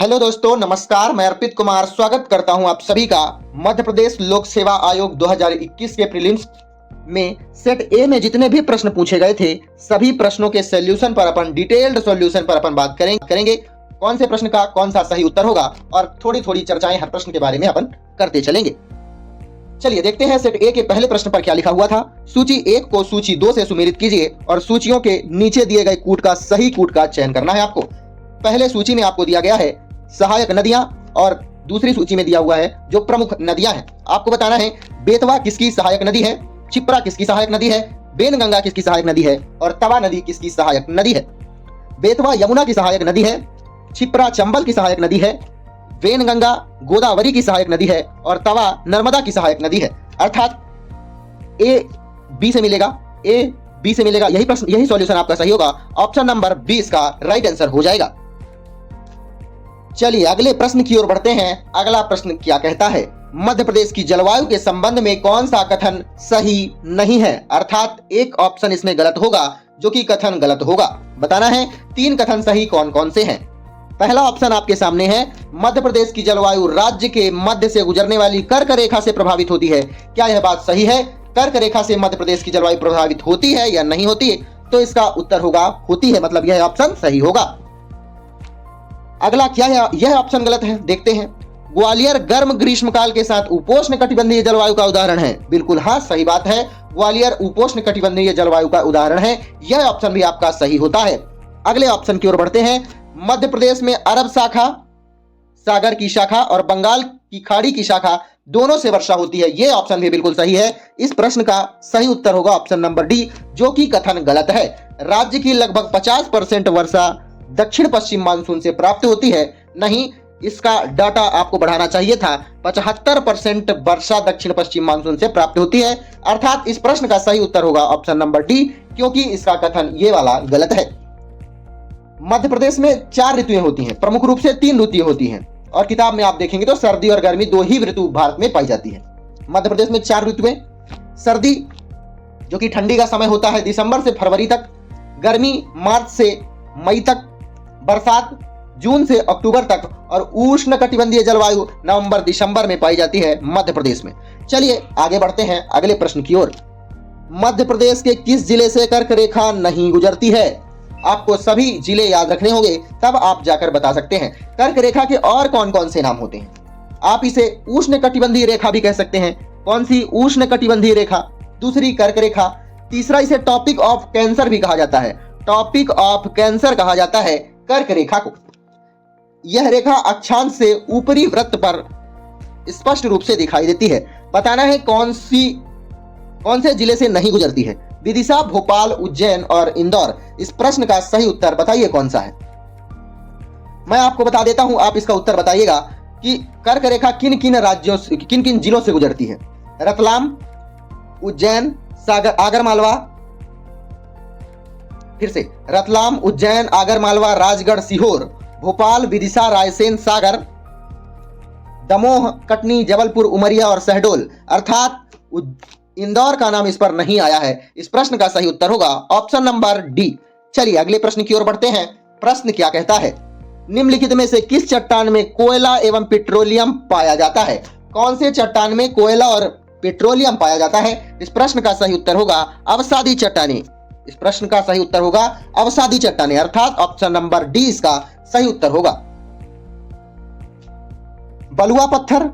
Hello दोस्तों, नमस्कार। मैं अर्पित कुमार स्वागत करता हूं आप सभी का मध्य प्रदेश लोक सेवा आयोग 2021 के प्रीलिम्स में सेट ए में जितने भी प्रश्न पूछे गए थे सभी प्रश्नों के सॉल्यूशन पर अपन डिटेल्ड सॉल्यूशन पर अपन बात करेंगे। कौन से प्रश्न का कौन सा सही उत्तर होगा और थोड़ी थोड़ी चर्चाएं हर प्रश्न के बारे में अपन करते चलेंगे। चलिए देखते हैं सेट ए के पहले प्रश्न पर क्या लिखा हुआ था। सूची 1 को सूची 2 से सुमेलित कीजिए और सूचियों के नीचे दिए गए कूट का सही कूट का चयन करना है आपको। पहले सूची में आपको दिया गया है सहायक नदियां और दूसरी सूची में दिया हुआ है जो प्रमुख नदियां हैं। आपको बताना है बेतवा किसकी सहायक नदी है, क्षिप्रा किसकी सहायक नदी है, बेनगंगा किसकी सहायक नदी है और तवा नदी किसकी सहायक नदी है। बेतवा यमुना की सहायक नदी है, क्षिप्रा चंबल की सहायक नदी है, वेनगंगा गोदावरी की सहायक नदी है और तवा नर्मदा की सहायक नदी है। अर्थात ए बी से मिलेगा, यही सॉल्यूशन आपका सही होगा। ऑप्शन नंबर 20 का राइट आंसर हो जाएगा। चलिए अगले प्रश्न की ओर बढ़ते हैं। अगला प्रश्न क्या कहता है, मध्य प्रदेश की जलवायु के संबंध में कौन सा कथन सही नहीं है। अर्थात एक ऑप्शन इसमें गलत होगा जो कि कथन गलत होगा। बताना है 3 कथन सही कौन कौन से हैं। पहला ऑप्शन आपके सामने है, मध्य प्रदेश की जलवायु राज्य के मध्य से गुजरने वाली कर्क रेखा से प्रभावित होती है। क्या यह बात सही है? कर्क रेखा से मध्य प्रदेश की जलवायु प्रभावित होती है या नहीं होती है? तो इसका उत्तर होगा होती है, मतलब यह ऑप्शन सही होगा। अगला क्या है? यह ऑप्शन गलत है। देखते हैं, ग्वालियर गर्म ग्रीष्मकाल के साथ उपोष्ण कटिबंधीय जलवायु का उदाहरण है। बिल्कुल हाँ, सही बात है, ग्वालियर उपोष्ण कटिबंधीय जलवायु का उदाहरण है। यह ऑप्शन भी आपका सही होता है। अगले ऑप्शन की ओर बढ़ते हैं। मध्य प्रदेश में अरब सागर की शाखा और बंगाल की खाड़ी की शाखा दोनों से वर्षा होती है। यह ऑप्शन भी बिल्कुल सही है। इस प्रश्न का सही उत्तर होगा ऑप्शन नंबर डी, जो कि कथन गलत है। राज्य की लगभग 50% वर्षा दक्षिण पश्चिम मानसून से प्राप्त होती है। नहीं, इसका डाटा आपको बढ़ाना चाहिए था। 75% वर्षा दक्षिण पश्चिम मानसून से प्राप्त होती है। अर्थात इस प्रश्न का सही उत्तर होगा ऑप्शन नंबर डी, क्योंकि इसका कथन ये वाला गलत है। मध्य प्रदेश में 4 ऋतुएं होती हैं, प्रमुख रूप से 3 ऋतुएं होती हैं और किताब में आप देखेंगे तो सर्दी और गर्मी 2 ही ऋतु भारत में पाई जाती है। मध्य प्रदेश में 4 ऋतुएं, सर्दी जो कि ठंडी का समय होता है दिसंबर से फरवरी तक, गर्मी मार्च से मई तक, बरसात जून से अक्टूबर तक और उष्ण कटिबंधीय जलवायु नवंबर दिसंबर में पाई जाती है मध्य प्रदेश में। चलिए आगे बढ़ते हैं अगले प्रश्न की ओर। मध्य प्रदेश के किस जिले से कर्क रेखा नहीं गुजरती है? आपको सभी जिले याद रखने होंगे, तब आप जाकर बता सकते हैं। कर्क रेखा के और कौन कौन से नाम होते हैं? आप इसे उष्ण कटिबंधीय रेखा भी कह सकते हैं। कौन सी? उष्ण कटिबंधीय रेखा, दूसरी कर्क रेखा, तीसरा इसे टॉपिक ऑफ कैंसर भी कहा जाता है। टॉपिक ऑफ कैंसर कहा जाता है कर्क रेखा को। यह रेखा अक्षांश से ऊपरी वृत्त पर स्पष्ट रूप से दिखाई देती है। बताना है कौन से जिले से नहीं गुजरती है। विदिशा, भोपाल, उज्जैन और इंदौर। इस प्रश्न का सही उत्तर बताइए कौन सा है। मैं आपको बता देता हूं, आप इसका उत्तर बताइएगा कि कर्क रेखा किन किन जिलों से गुजरती है। रतलाम, उज्जैन, सागर, आगरमालवा, फिर से रतलाम, उज्जैन, आगरमालवा, राजगढ़, सीहोर, भोपाल, विदिशा, रायसेन, सागर, दमोह, कटनी, जबलपुर, उमरिया और शहडोल। अर्थात इंदौर का नाम इस पर नहीं आया है। इस प्रश्न का सही उत्तर होगा ऑप्शन नंबर डी। चलिए अगले प्रश्न की ओर बढ़ते हैं। प्रश्न क्या कहता है, निम्नलिखित में से किस चट्टान में कोयला एवं पेट्रोलियम पाया जाता है? कौन से चट्टान में कोयला और पेट्रोलियम पाया जाता है? इस प्रश्न का सही उत्तर होगा अवसादी चट्टानें। इस प्रश्न का सही उत्तर होगा अवसादी चट्टानें, अर्थात ऑप्शन नंबर डी इसका सही उत्तर होगा। बलुआ पत्थर,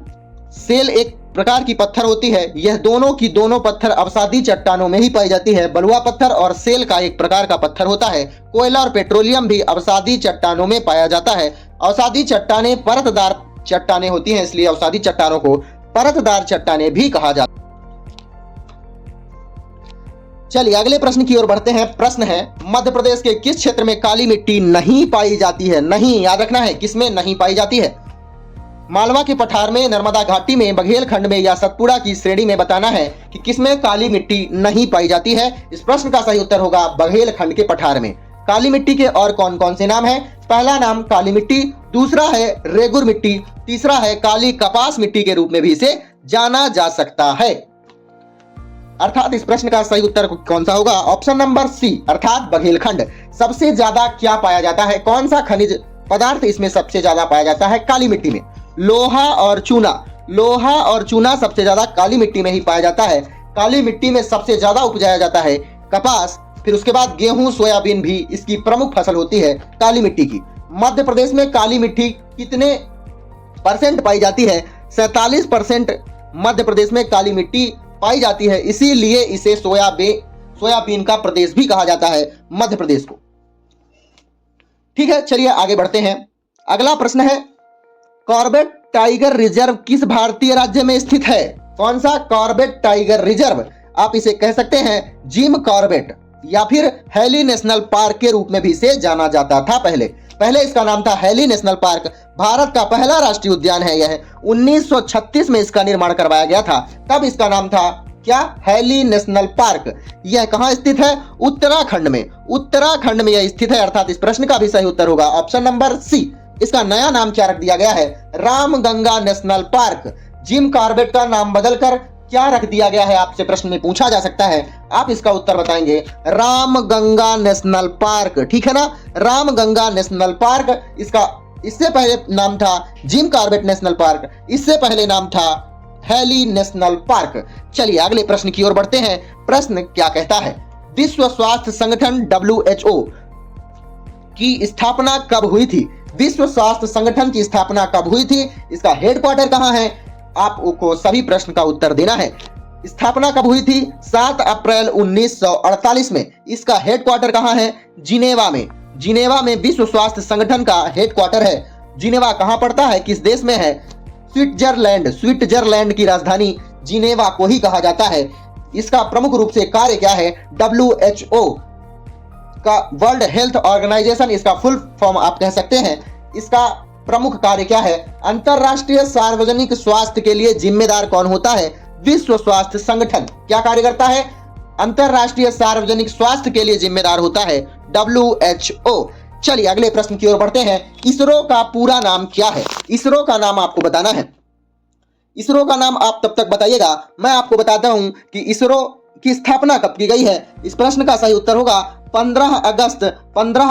सेल एक प्रकार की पत्थर होती है। यह दोनों की दोनों पत्थर अवसादी चट्टानों में ही पाई जाती है। बलुआ पत्थर और सेल का एक प्रकार का पत्थर होता है। कोयला और पेट्रोलियम भी अवसादी चट्टानों में पाया जाता है। अवसादी चट्टानें परतदार चट्टानें होती हैं, इसलिए अवसादी चट्टानों को परतदार चट्टानें भी कहा जाता है। चलिए अगले प्रश्न की ओर बढ़ते हैं। प्रश्न है, मध्य प्रदेश के किस क्षेत्र में काली मिट्टी नहीं पाई जाती है? नहीं, याद रखना है, किसमें नहीं पाई जाती है। मालवा के पठार में, नर्मदा घाटी में, बघेल खंड में या सतपुड़ा की श्रेणी में। बताना है कि किसमें काली मिट्टी नहीं पाई जाती है। इस प्रश्न का सही उत्तर होगा बघेल खंड के पठार में। काली मिट्टी के और कौन कौन से नाम हैं? पहला नाम काली मिट्टी, दूसरा है रेगुर मिट्टी, तीसरा है काली कपास मिट्टी के रूप में भी इसे जाना जा सकता है। अर्थात इस प्रश्न का सही उत्तर कौन सा होगा? ऑप्शन नंबर सी, अर्थात बघेलखंड। सबसे ज्यादा क्या पाया जाता है? कौन सा खनिज पदार्थ इसमें सबसे ज्यादा पाया जाता है काली मिट्टी में। लोहा और चूना सबसे ज्यादा काली मिट्टी में ही पाया जाता है। काली मिट्टी में सबसे ज्यादा उपजाया जाता है कपास, फिर उसके बाद गेहूं, सोयाबीन भी इसकी प्रमुख फसल होती है काली मिट्टी की। मध्य प्रदेश में काली मिट्टी कितने परसेंट पाई जाती है? 47% मध्य प्रदेश में काली मिट्टी पाई जाती है, इसीलिए इसे सोयाबीन का प्रदेश भी कहा जाता है मध्य प्रदेश को। ठीक है, चलिए आगे बढ़ते हैं। अगला प्रश्न है, कॉर्बेट टाइगर रिजर्व किस भारतीय राज्य में स्थित है? कौन सा कॉर्बेट टाइगर रिजर्व? आप इसे कह सकते हैं जिम कॉर्बेट या फिर हैली नेशनल पार्क के रूप में भी इसे जाना जाता था। पहले इसका नाम था हैली नेशनल पार्क। भारत का पहला राष्ट्रीय उद्यान है यह। 1936 में इसका निर्माण करवाया गया था। तब इसका नाम था क्या? Hailey national park. यह कहां स्थित है? उत्तराखंड में। उत्तराखंड में यह स्थित है, अर्थात इस प्रश्न का भी सही उत्तर होगा ऑप्शन नंबर सी। इसका नया नाम क्या रख दिया गया है? Ramganga national park. Jim Corbett का नाम बदलकर क्या रख दिया गया है, आपसे प्रश्न में पूछा जा सकता है। आप इसका उत्तर बताएंगे रामगंगा नेशनल पार्क। ठीक है ना, रामगंगा नेशनल पार्क। इससे पहले नाम था जिम कॉर्बेट नेशनल पार्क, इससे पहले नाम था हैली नेशनल पार्क। चलिए अगले प्रश्न की ओर बढ़ते हैं। प्रश्न क्या कहता है? विश्व स्वास्थ्य संगठन WHO की स्थापना कब हुई थी? विश्व स्वास्थ्य संगठन की स्थापना कब हुई थी? इसका हेडक्वार्टर कहां है? आपको सभी प्रश्न का उत्तर देना है। स्थापना कब हुई थी? 7 अप्रैल 1948 में। इसका हेडक्वार्टर कहां है? जिनेवा में। जिनेवा में विश्व स्वास्थ्य संगठन का हेडक्वार्टर है। जिनेवा कहां पड़ता है, किस देश में है? स्विट्जरलैंड की राजधानी जिनेवा को ही कहा जाता है। इसका प्रमुख रूप से कार्य क्या है? WHO का वर्ल्ड हेल्थ ऑर्गेनाइजेशन, इसका फुल फॉर्म आप कह सकते हैं। इसका प्रमुख कार्य क्या है? अंतरराष्ट्रीय सार्वजनिक स्वास्थ्य के लिए जिम्मेदार कौन होता है? विश्व स्वास्थ्य संगठन। क्या कार्य करता है? अंतरराष्ट्रीय सार्वजनिक स्वास्थ्य के लिए जिम्मेदार होता है WHO। चलिए अगले प्रश्न की ओर बढ़ते हैं। इसरो का पूरा नाम क्या है? इसरो का नाम आपको बताना है। इसरो का नाम आप तब तक बताइएगा, मैं आपको बताता हूं कि इसरो की स्थापना कब की गई है। इस प्रश्न का सही उत्तर होगा 15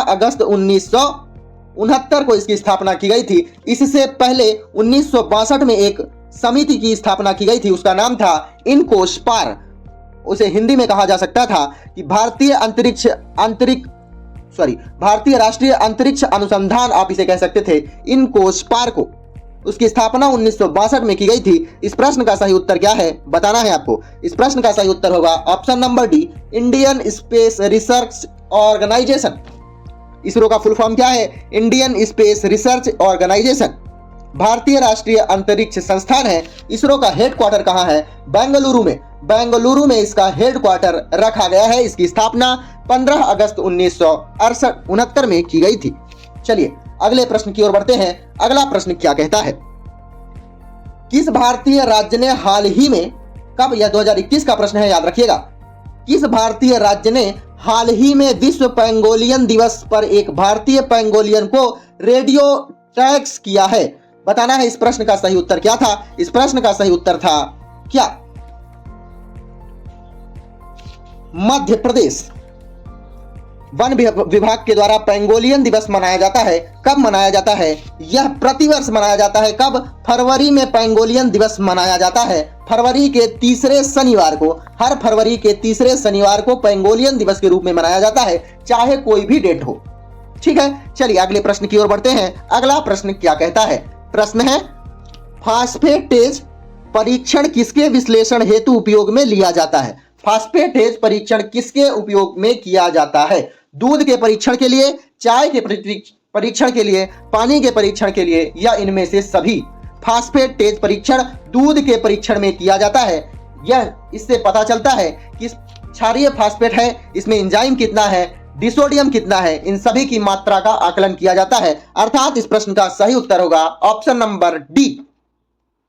अगस्त 1969 को इसकी स्थापना की गई थी। इससे पहले 1962 में एक समिति की स्थापना की गई थी, उसका नाम था इनकोस्पार। उसे हिंदी में कहा जा सकता था कि भारतीय राष्ट्रीय अंतरिक्ष अनुसंधान, आप इसे कह सकते थे इनकोस्पार को। उसकी स्थापना 1962 में की गई थी। इस प्रश्न का सही उत्तर क्या है, बताना है आपको। इस प्रश्न का सही उत्तर होगा option number D, Indian space research organisation. ISRO का फुल फॉर्म क्या है? Indian space research organisation. भारतीय राष्ट्रीय अंतरिक्ष संस्थान है। इसरो का हेडक्वार्टर कहां है? बेंगलुरु में। बेंगलुरु में इसका हेडक्वार्टर रखा गया है। इसकी स्थापना 15 अगस्त 1969 में की गई थी। चलिए अगले प्रश्न की ओर बढ़ते हैं। अगला प्रश्न क्या कहता है? किस भारतीय राज्य ने हाल ही में, कब, यह 2021 का प्रश्न है, याद रखिएगा। किस भारतीय राज्य ने हाल ही में विश्व पेंगोलियन दिवस पर एक भारतीय पेंगोलियन को रेडियो टैक्स किया है? बताना है इस प्रश्न का सही उत्तर क्या था। इस प्रश्न का सही उत्तर था क्या? मध्य प्रदेश। वन विभाग के द्वारा पेंगोलियन दिवस मनाया जाता है। कब मनाया जाता है? यह प्रतिवर्ष मनाया जाता है। कब? फरवरी में पेंगोलियन दिवस मनाया जाता है। फरवरी के तीसरे शनिवार को, हर फरवरी के तीसरे शनिवार को पेंगोलियन दिवस के रूप में मनाया जाता है, चाहे कोई भी डेट हो। ठीक है, चलिए अगले प्रश्न की ओर बढ़ते हैं। अगला प्रश्न क्या कहता है? प्रश्न है, फास्फेटेज परीक्षण किसके विश्लेषण हेतु उपयोग में लिया जाता है? फास्फेटेज परीक्षण किसके उपयोग में किया जाता है? दूध के परीक्षण के लिए, चाय के परीक्षण के लिए, पानी के परीक्षण के लिए, या इनमें से सभी? फास्फेटेज परीक्षण दूध के परीक्षण में किया जाता है। यह इससे पता चलता है कि क्षारीय फास्फेट है, इसमें एंजाइम कितना है, डिसोडियम कितना है, इन सभी की मात्रा का आकलन किया जाता है। अर्थात इस प्रश्न का सही उत्तर होगा ऑप्शन नंबर डी।